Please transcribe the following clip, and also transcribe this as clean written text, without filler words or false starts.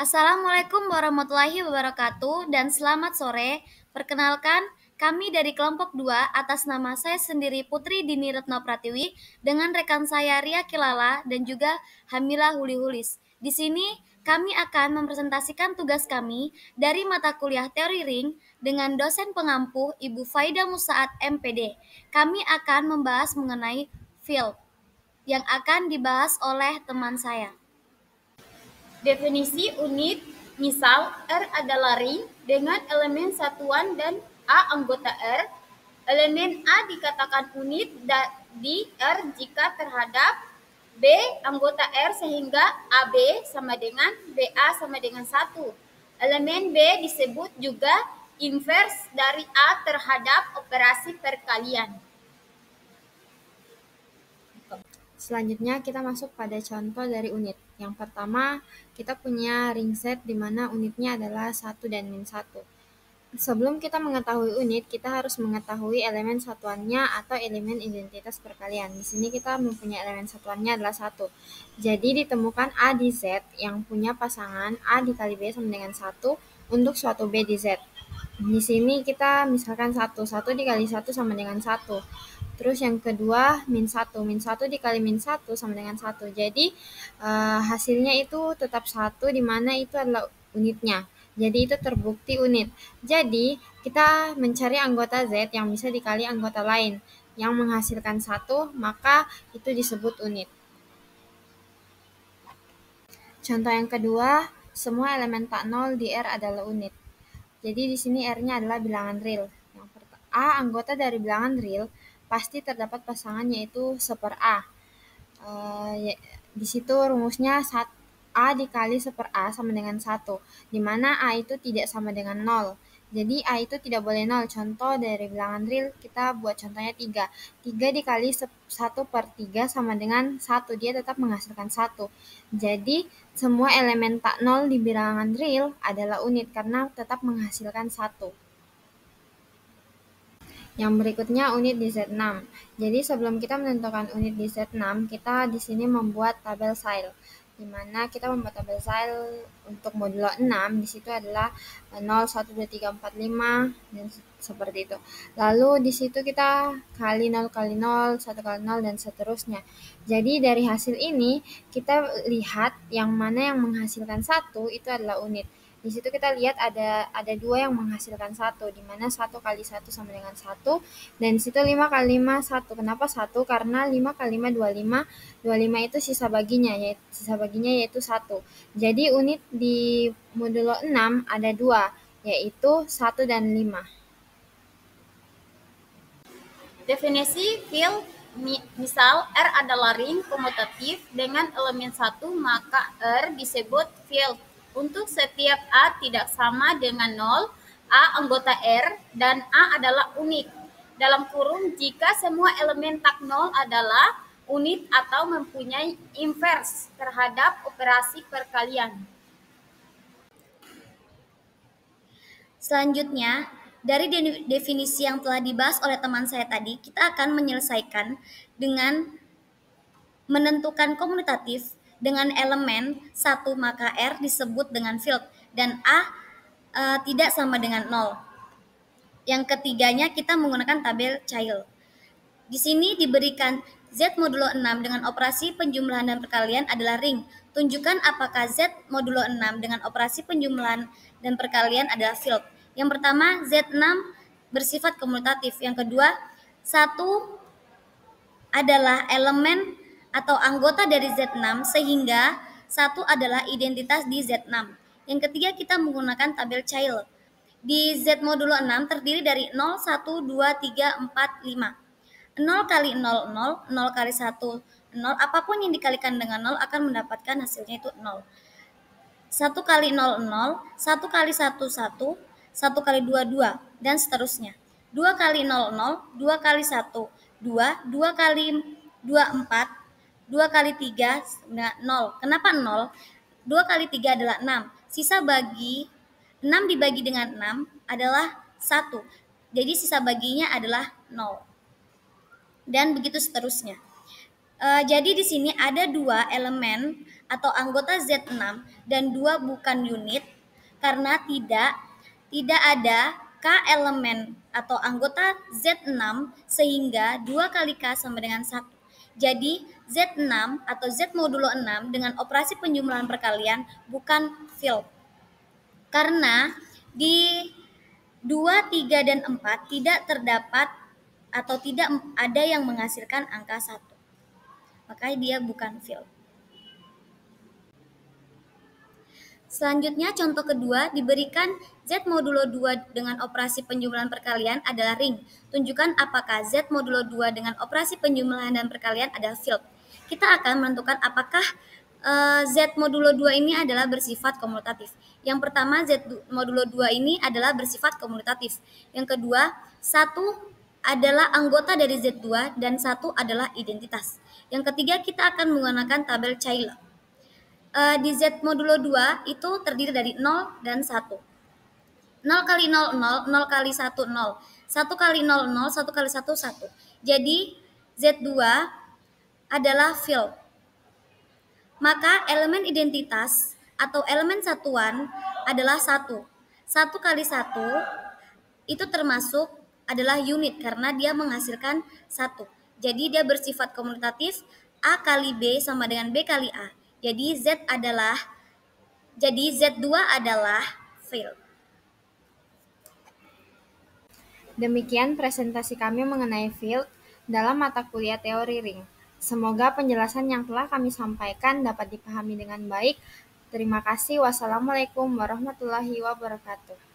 Assalamualaikum warahmatullahi wabarakatuh dan selamat sore. Perkenalkan, kami dari kelompok 2 atas nama saya sendiri Putri Dini Retno Pratiwi dengan rekan saya Ria Kilala dan juga Hamila Hulihulis. Di sini kami akan mempresentasikan tugas kami dari mata kuliah teori ring dengan dosen pengampu Ibu Faida Musaad MPD. Kami akan membahas mengenai field yang akan dibahas oleh teman saya. Definisi unit, misal R adalah ring dengan elemen satuan dan A anggota R. Elemen A dikatakan unit di R jika terhadap B anggota R sehingga AB sama dengan BA sama dengan 1. Elemen B disebut juga invers dari A terhadap operasi perkalian. Selanjutnya kita masuk pada contoh dari unit. Yang pertama, kita punya ring set di mana unitnya adalah 1 dan min 1. Sebelum kita mengetahui unit, kita harus mengetahui elemen satuannya atau elemen identitas perkalian. Di sini kita mempunyai elemen satuannya adalah 1. Jadi ditemukan A di Z yang punya pasangan A dikali B sama dengan 1 untuk suatu B di Z. Di sini kita misalkan 1 dikali 1 sama dengan 1. Terus yang kedua min 1 dikali min 1 sama dengan 1. Jadi hasilnya itu tetap 1 di mana itu adalah unitnya. Jadi itu terbukti unit. Jadi kita mencari anggota Z yang bisa dikali anggota lain yang menghasilkan 1, maka itu disebut unit. Contoh yang kedua, semua elemen tak nol di R adalah unit. Jadi di sini R-nya adalah bilangan real. Yang pertama, A anggota dari bilangan real pasti terdapat pasangan yaitu 1/A. Di situ rumusnya A dikali 1/A sama dengan 1, di mana A itu tidak sama dengan 0. Jadi A itu tidak boleh 0. Contoh dari bilangan real, kita buat contohnya 3. 3 dikali 1/3 sama dengan 1, dia tetap menghasilkan 1. Jadi semua elemen tak 0 di bilangan real adalah unit karena tetap menghasilkan 1. Yang berikutnya unit di Z6. Jadi sebelum kita menentukan unit di Z6, kita di sini membuat tabel Zeil. Di mana kita membuat tabel Zeil untuk modulo 6, di situ adalah 0, 1, 2, 3, 4, 5, dan seperti itu. Lalu di situ kita kali 0 kali 0, 1 kali 0, dan seterusnya. Jadi dari hasil ini, kita lihat yang mana yang menghasilkan 1 itu adalah unit. Di situ kita lihat ada 2 yang menghasilkan 1, di mana 1 kali 1 sama dengan 1, dan di situ 5 kali 5 1. Kenapa 1? Karena 5 kali 5 25, 25 itu sisa baginya yaitu 1. Jadi unit di modulo 6 ada 2, yaitu 1 dan 5. Definisi field, misal R adalah ring komutatif dengan elemen 1, maka R disebut field. Untuk setiap A tidak sama dengan 0, A anggota R dan A adalah unit. Dalam kurung, jika semua elemen tak 0 adalah unit atau mempunyai invers terhadap operasi perkalian. Selanjutnya, dari definisi yang telah dibahas oleh teman saya tadi, kita akan menyelesaikan dengan menentukan komutatif dengan elemen 1, maka R disebut dengan field dan A tidak sama dengan 0. Yang ketiganya kita menggunakan tabel Zeil. Di sini diberikan Z modulo 6 dengan operasi penjumlahan dan perkalian adalah ring. Tunjukkan apakah Z modulo 6 dengan operasi penjumlahan dan perkalian adalah field. Yang pertama, Z6 bersifat komutatif. Yang kedua, 1 adalah elemen atau anggota dari Z6 sehingga 1 adalah identitas di Z6. Yang ketiga kita menggunakan tabel Zeil. Di Z modulo 6 terdiri dari 0, 1, 2, 3, 4, 5. 0 kali 0, 0, 0 kali 1, 0. Apapun yang dikalikan dengan 0 akan mendapatkan hasilnya itu 0. 1 kali 0, 0. 1 kali 1, 1. 1 kali 2, 2. Dan seterusnya. 2 kali 0, 0. 2 kali 1, 2. 2 kali 2, 4. 2 kali 3, 0. Kenapa 0? 2 kali 3 adalah 6. Sisa bagi 6 dibagi dengan 6 adalah 1. Jadi sisa baginya adalah 0. Dan begitu seterusnya. Jadi di sini ada 2 elemen atau anggota Z6 dan 2 bukan unit karena tidak ada K elemen atau anggota Z6 sehingga 2 kali K sama dengan 1. Jadi Z6 atau Z modulo 6 dengan operasi penjumlahan perkalian bukan field. Karena di 2, 3, dan 4 tidak terdapat atau tidak ada yang menghasilkan angka 1. Maka dia bukan field. Selanjutnya contoh kedua diberikan Z modulo 2 dengan operasi penjumlahan perkalian adalah ring. Tunjukkan apakah Z modulo 2 dengan operasi penjumlahan dan perkalian adalah field. Kita akan menentukan apakah Z modulo 2 ini adalah bersifat komutatif. Yang pertama, Z modulo 2 ini adalah bersifat komutatif. Yang kedua, 1 adalah anggota dari Z2 dan 1 adalah identitas. Yang ketiga, kita akan menggunakan tabel Caylor. Di Z modulo 2 itu terdiri dari 0 dan 1. 0 kali 0, 0, 0 kali 1, 0. 1 kali 0, 0, 1 kali 1, 1. Jadi Z2 adalah field. Maka elemen identitas atau elemen satuan adalah 1. 1 kali 1 itu termasuk adalah unit karena dia menghasilkan 1. Jadi dia bersifat komutatif, A kali B sama dengan B kali A. Jadi Z2 adalah field. Demikian presentasi kami mengenai field dalam mata kuliah teori ring. Semoga penjelasan yang telah kami sampaikan dapat dipahami dengan baik. Terima kasih. Wassalamualaikum warahmatullahi wabarakatuh.